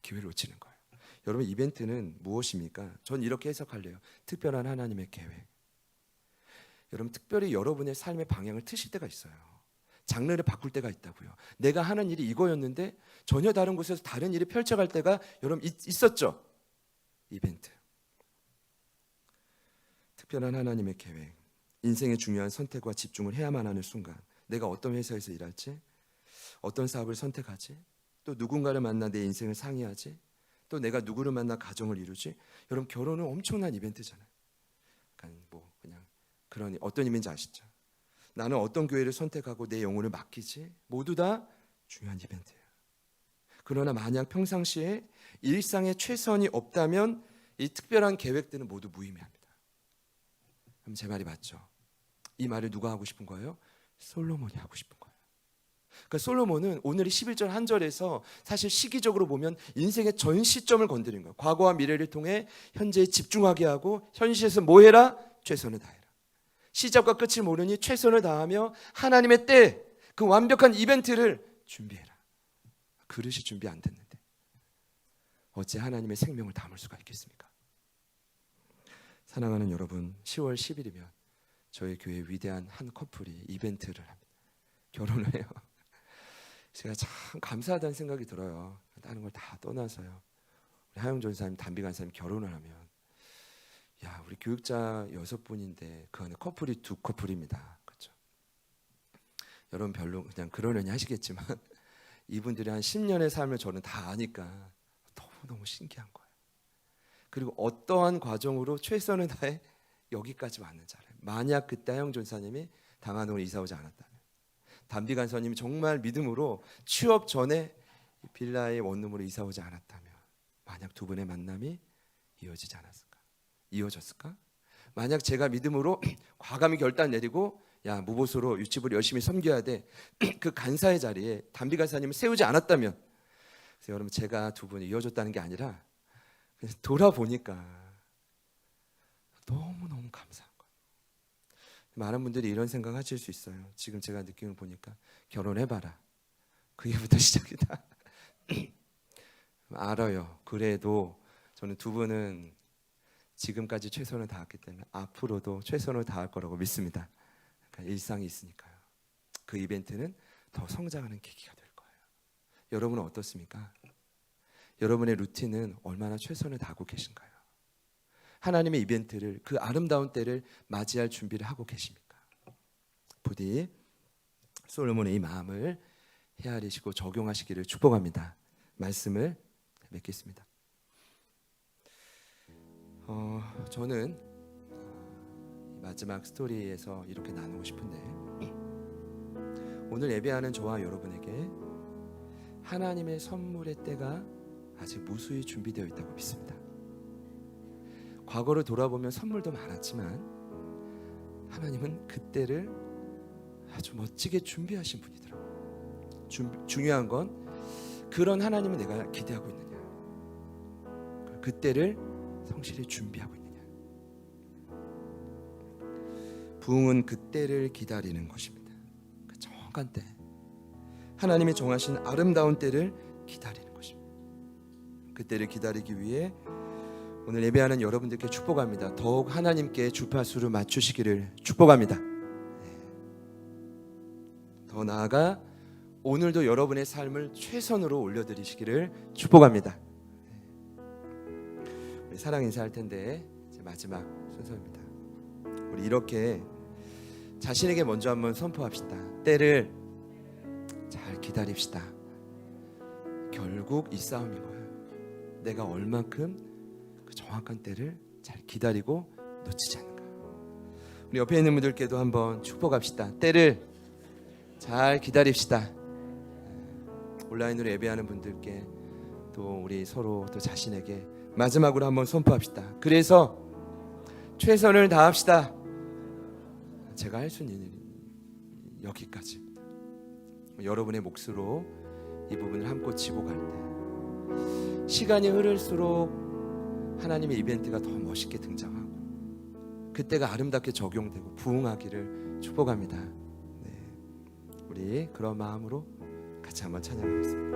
[SPEAKER 1] 기회를 놓치는 거예요. 여러분, 이벤트는 무엇입니까? 전 이렇게 해석할래요. 특별한 하나님의 계획. 여러분, 특별히 여러분의 삶의 방향을 트실 때가 있어요. 장르를 바꿀 때가 있다고요. 내가 하는 일이 이거였는데 전혀 다른 곳에서 다른 일이 펼쳐갈 때가 여러분 있었죠. 이벤트. 특별한 하나님의 계획. 인생의 중요한 선택과 집중을 해야만 하는 순간, 내가 어떤 회사에서 일할지, 어떤 사업을 선택하지, 또 누군가를 만나 내 인생을 상의하지, 또 내가 누구를 만나 가정을 이루지. 여러분, 결혼은 엄청난 이벤트잖아요. 그냥 그런 어떤 의미인지 아시죠? 나는 어떤 교회를 선택하고 내 영혼을 맡기지, 모두 다 중요한 이벤트예요. 그러나 만약 평상시에 일상에 최선이 없다면 이 특별한 계획들은 모두 무의미합니다. 그럼 제 말이 맞죠? 이 말을 누가 하고 싶은 거예요? 솔로몬이 하고 싶은 거예요. 그러니까 솔로몬은 오늘 11절 한 절에서 사실 시기적으로 보면 인생의 전 시점을 건드린 거예요. 과거와 미래를 통해 현재에 집중하게 하고 현실에서 뭐 해라? 최선을 다해라. 시작과 끝을 모르니 최선을 다하며 하나님의 때, 그 완벽한 이벤트를 준비해라. 그릇이 준비 안 됐는데 어째 하나님의 생명을 담을 수가 있겠습니까? 사랑하는 여러분, 10월 10일이면 저희 교회 위대한 한 커플이 이벤트를 합니다. 결혼을 해요. 제가 참 감사하다는 생각이 들어요. 다른 걸 다 떠나서요. 우리 하영 전사님, 담비 간사님 결혼을 하면, 야, 우리 교육자 6분인데 그 안에 커플이 2커플입니다. 그렇죠? 여러분 별로 그냥 그러려니 하시겠지만 이분들이 한 10년의 삶을 저는 다 아니까 너무너무 신기한 거예요. 그리고 어떠한 과정으로 최선을 다해 여기까지 왔는지 알아요. 만약 그때 하영 전사님이 당한으로 이사 오지 않았다면, 담비 간사님이 정말 믿음으로 취업 전에 빌라의 원룸으로 이사 오지 않았다면, 만약 두 분의 만남이 이어지지 않았을까? 이어졌을까? 만약 제가 믿음으로 과감히 결단 내리고, 야, 무보수로 유치부를 열심히 섬겨야 돼, 그 간사의 자리에 담비 간사님을 세우지 않았다면, 그래서 여러분, 제가 두 분이 이어졌다는 게 아니라 그냥 돌아보니까 너무너무 감사한 거예요. 많은 분들이 이런 생각 하실 수 있어요. 지금 제가 느낌을 보니까 결혼해봐라, 그게부터 시작이다. 알아요. 그래도 저는 두 분은 지금까지 최선을 다했기 때문에 앞으로도 최선을 다할 거라고 믿습니다. 그러니까 일상이 있으니까요. 그 이벤트는 더 성장하는 계기가 될 거예요. 여러분은 어떻습니까? 여러분의 루틴은 얼마나 최선을 다하고 계신가요? 하나님의 이벤트를, 그 아름다운 때를 맞이할 준비를 하고 계십니까? 부디 솔로몬의 이 마음을 헤아리시고 적용하시기를 축복합니다. 말씀을 맺겠습니다. 저는 마지막 스토리에서 이렇게 나누고 싶은데, 오늘 예배하는 저와 여러분에게 하나님의 선물의 때가 아직 무수히 준비되어 있다고 믿습니다. 과거를 돌아보면 선물도 많았지만 하나님은 그때를 아주 멋지게 준비하신 분이더라고요. 중요한 건 그런 하나님은 내가 기대하고 있느냐, 그때를 성실히 준비하고 있느냐. 부흥은 그때를 기다리는 것입니다. 그 정확한 때, 하나님이 정하신 아름다운 때를 기다리는 것입니다. 그때를 기다리기 위해 오늘 예배하는 여러분들께 축복합니다. 더욱 하나님께 주파수를 맞추시기를 축복합니다. 더 나아가 오늘도 여러분의 삶을 최선으로 올려드리시기를 축복합니다. 우리 사랑 인사할 텐데 이제 마지막 순서입니다. 우리 이렇게 자신에게 먼저 한번 선포합시다. 때를 잘 기다립시다. 결국 이 싸움인 거예요. 내가 얼만큼 그 정확한 때를 잘 기다리고 놓치지 않는가. 우리 옆에 있는 분들께도 한번 축복합시다. 때를 잘 기다립시다. 온라인으로 예배하는 분들께 또 우리 서로 또 자신에게 마지막으로 한번 선포합시다. 그래서 최선을 다합시다. 제가 할 수 있는 일은 여기까지입니다. 여러분의 몫으로 이 부분을 함께 치고 갈 때 시간이 흐를수록 하나님의 이벤트가 더 멋있게 등장하고 그때가 아름답게 적용되고 부흥하기를 축복합니다. 네. 우리 그런 마음으로 같이 한번 찬양하겠습니다.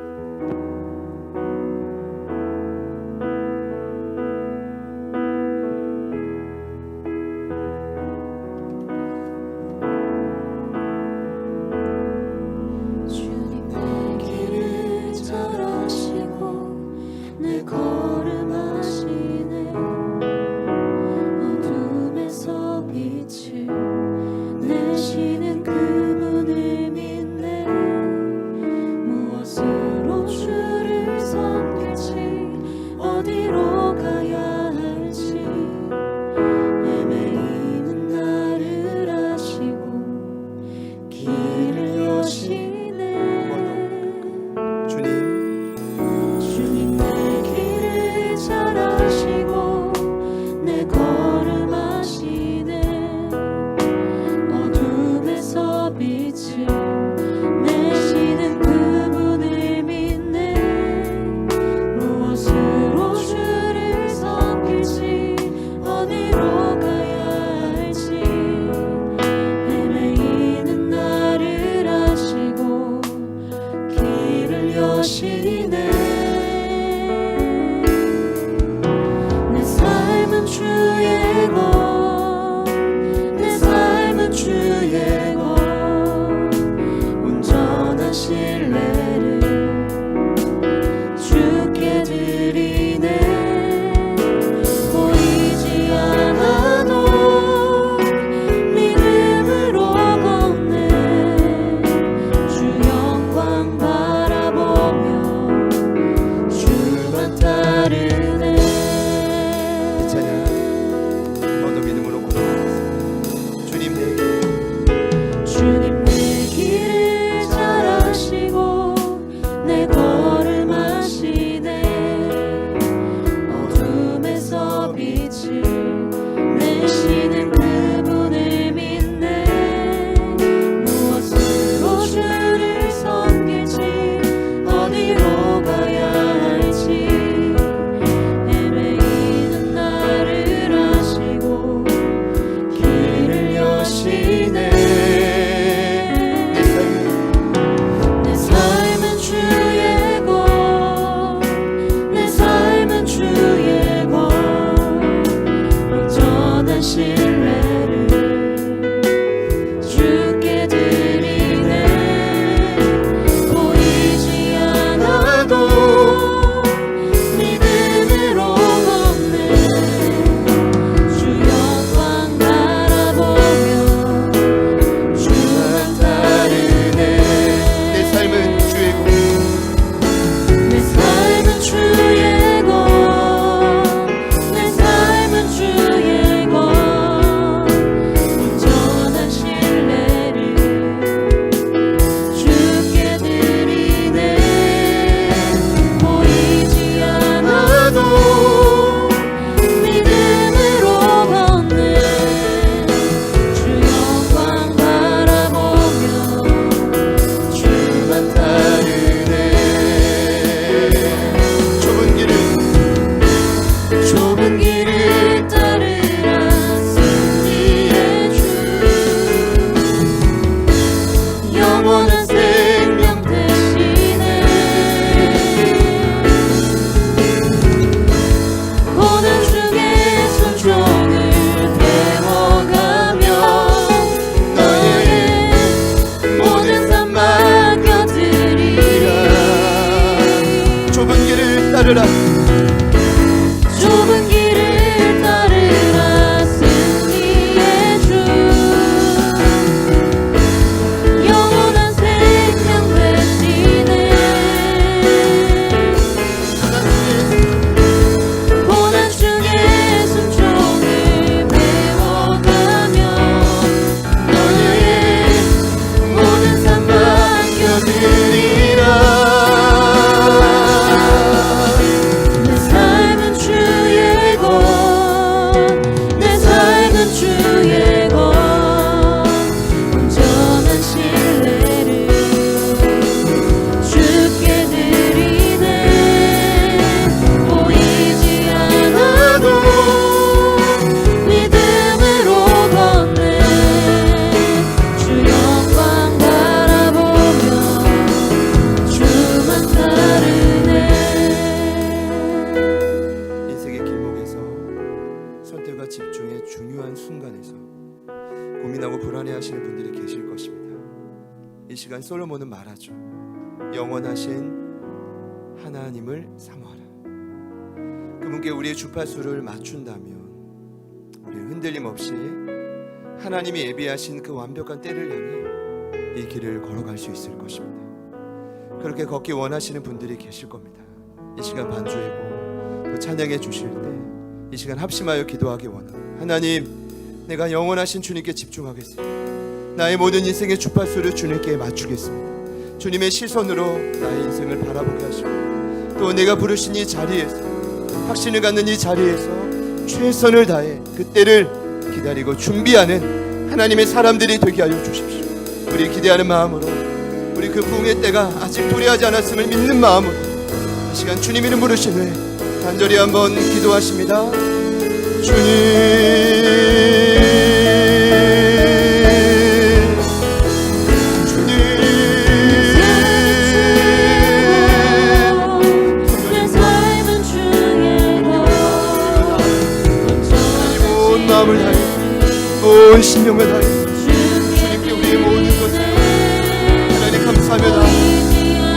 [SPEAKER 1] 선택과 집중의 중요한 순간에서 고민하고 불안해하시는 분들이 계실 것입니다. 이 시간 솔로몬은 말하죠. 영원하신 하나님을 사모하라. 그분께 우리의 주파수를 맞춘다면 우리는 흔들림 없이 하나님이 예비하신 그 완벽한 때를 향해 이 길을 걸어갈 수 있을 것입니다. 그렇게 걷기 원하시는 분들이 계실 겁니다. 이 시간 반주하고 또 찬양해 주실 때 이 시간 합심하여 기도하기 원합니다. 하나님, 내가 영원하신 주님께 집중하겠습니다. 나의 모든 인생의 주파수를 주님께 맞추겠습니다. 주님의 시선으로 나의 인생을 바라보게 하시고 또 내가 부르신 이 자리에서, 확신을 갖는 이 자리에서 최선을 다해 그때를 기다리고 준비하는 하나님의 사람들이 되게 하여 주십시오. 우리 기대하는 마음으로, 우리 그 부흥의 때가 아직 도래하지 않았음을 믿는 마음으로 이 시간 주님 이름 부르신 후에 간절히 한번 기도하십니다. 주님, 주님,
[SPEAKER 2] 내 삶은 주의
[SPEAKER 1] 온 마음을 다해, 온 신명을 다해 주님께 우리의 모든 것을 하나님 감사합니다.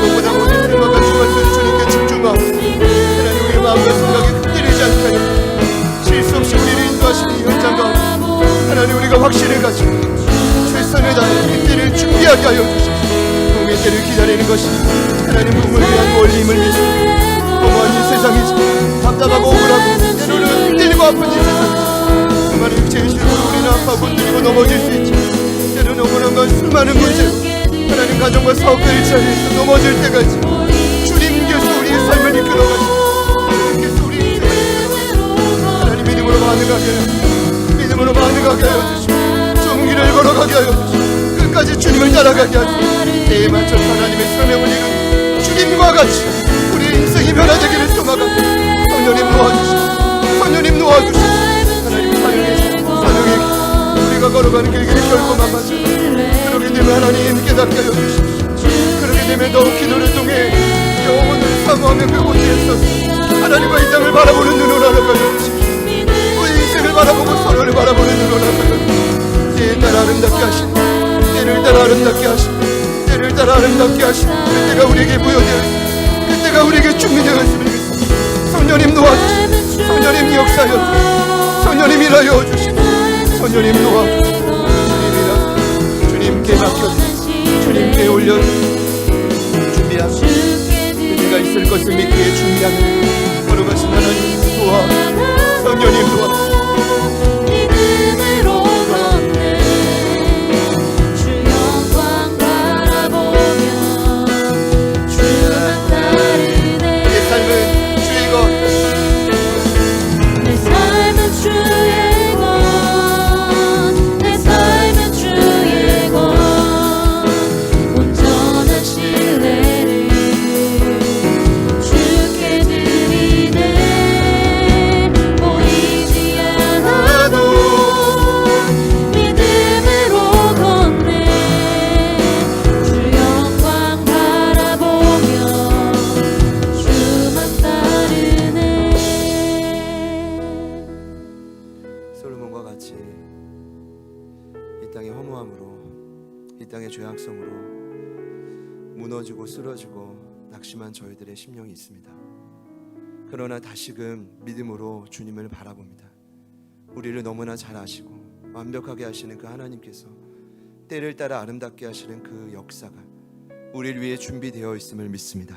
[SPEAKER 1] 무엇보다 모든 생각과 주관을 주님께 집중하고 하나님 우리의 마음과 생각이 흔들리지 않게 하는 실수 없이 우리를 인도하시는 이 현장 가운데 하나님 우리가 확신을 가지고 최선을 다해 그때를 준비하게 하여 주십시오. 부흥의 때를 기다리는 것이 하나님 부흥을 위한 원리임을 믿습니다. 허무한 이 세상이지, 답답하고 억울하고 때로는 흔들리고 아픈 이 세상이지, 수많은 육체의 실수로 우리는 아파하고 흔들리고 넘어질 수 있지. 때로는 억울한 건 수많은 문제로 하나님 가정과 사업과 일자리에서 넘어질 때가 있지. 주님께서 우리의 삶을 이끌어가시고 주님께서 우리의 인생을 이끌어가시고 하나님 믿음으로 반응하게 하여, 믿음으로 반응하게 하여 주시고 좁은 길을 걸어가게 하여 주시고 끝까지 주님을 따라가게 하시고 때에 맞춰 하나님의 사명을 이룬 주님과 같이 우리의 인생이 변화되기를 소망합니다. 성령님 놓아주시고, 성령님 놓아주시고 하나님 사명의 우리가 걸어가는 길 결코 만만치 않아. 그렇게 되면 하나님 깨닫게 하여 주십시오. 그렇게 되면 더욱 기도를 통해 영혼을 사모하며 그곳에 서서 하나님과 이 땅을 바라보는 눈으로 알아가여 주십시오. 우리 인생을 바라보고 서로를 바라보는 눈으로 알아가여 주십시오. 때에 따라 아름답게 하시고 때를 따라 아름답게 하시고 때를 따라 아름답게 하시고 그때가 우리에게 부여되어 있습니다. 그때가 우리에게 준비되어 있습니다. 성령님 도와주시고 성령님 역사하여 주시고 성령님 일하여 주시고 성령님 도와주시고 주님께 맡겨주시고 주님께 올려주시고 준비하시고 그대가 있을 것을 믿기에 준비하는 걸어가신 하나님 도와 성령님 도와
[SPEAKER 2] 믿음으로 걷네. 주 영광 바라보며 주만 따르네.
[SPEAKER 1] 내 삶은 주의 것,
[SPEAKER 2] 내 삶은 주의 것, 내 삶은 주의 것, 온전한 신뢰를 주께 드리네. 보이지 않아도 믿음으로 걷네. 주 영광 바라보며 주만 따르네.
[SPEAKER 1] 솔로몬과 같이 이 땅의 허무함으로, 이 땅의 죄악성으로 무너지고 쓰러지고 낙심한 저희들의 심령이 있습니다. 그러나 다시금 믿음으로 주님을 바라봅니다. 우리를 너무나 잘 아시고 완벽하게 하시는 그 하나님께서 때를 따라 아름답게 하시는 그 역사가 우리를 위해 준비되어 있음을 믿습니다.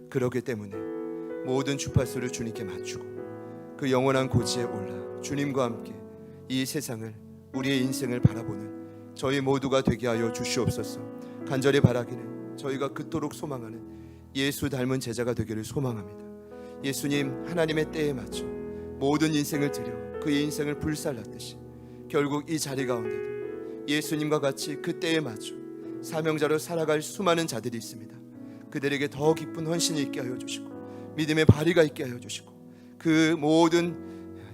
[SPEAKER 1] 그렇기 때문에 모든 주파수를 주님께 맞추고 그 영원한 고지에 올라 주님과 함께 이 세상을, 우리의 인생을 바라보는 저희 모두가 되게 하여 주시옵소서. 간절히 바라기는 저희가 그토록 소망하는 예수 닮은 제자가 되기를 소망합니다. 예수님 하나님의 때에 맞춰 모든 인생을 드려 그의 인생을 불살랐듯이 결국 이 자리 가운데도 예수님과 같이 그 때에 맞춰 사명자로 살아갈 수많은 자들이 있습니다. 그들에게 더 깊은 헌신이 있게 하여 주시고 믿음의 발휘가 있게 하여 주시고 그 모든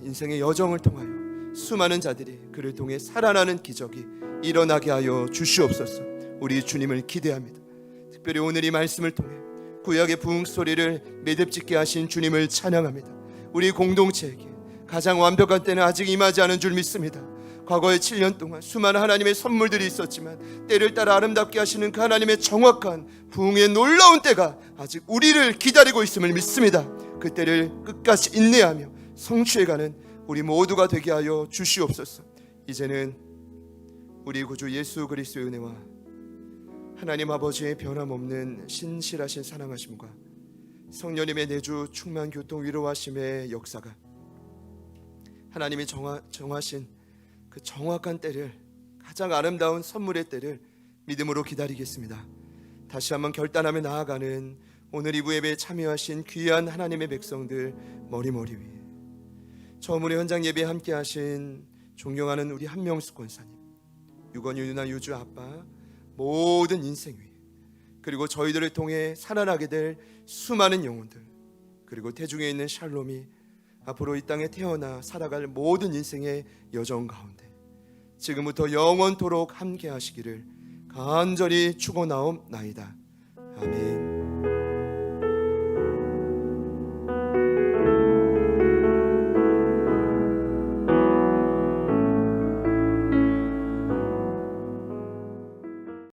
[SPEAKER 1] 인생의 여정을 통하여 수많은 자들이 그를 통해 살아나는 기적이 일어나게 하여 주시옵소서. 우리 주님을 기대합니다. 특별히 오늘 이 말씀을 통해 구약의 부흥 소리를 매듭짓게 하신 주님을 찬양합니다. 우리 공동체에게 가장 완벽한 때는 아직 임하지 않은 줄 믿습니다. 과거의 7년 동안 수많은 하나님의 선물들이 있었지만 때를 따라 아름답게 하시는 그 하나님의 정확한 부흥의 놀라운 때가 아직 우리를 기다리고 있음을 믿습니다. 그 때를 끝까지 인내하며 성취해가는 우리 모두가 되게 하여 주시옵소서. 이제는 우리 구주 예수 그리스도의 은혜와 하나님 아버지의 변함없는 신실하신 사랑하심과 성령님의 내주 충만 교통 위로하심의 역사가 하나님이 정하신 그 정확한 때를, 가장 아름다운 선물의 때를 믿음으로 기다리겠습니다. 다시 한번 결단하며 나아가는 오늘 이부 예배에 참여하신 귀한 하나님의 백성들 머리 위에, 처음으로 현장 예배에 함께 하신 존경하는 우리 한명숙 권사님, 유건유 누나 유주 아빠, 모든 인생 위에, 그리고 저희들을 통해 살아나게 될 수많은 영혼들, 그리고 태중에 있는 샬롬이 앞으로 이 땅에 태어나 살아갈 모든 인생의 여정 가운데 지금부터 영원토록 함께 하시기를 간절히 축원하옵나이다. 아멘.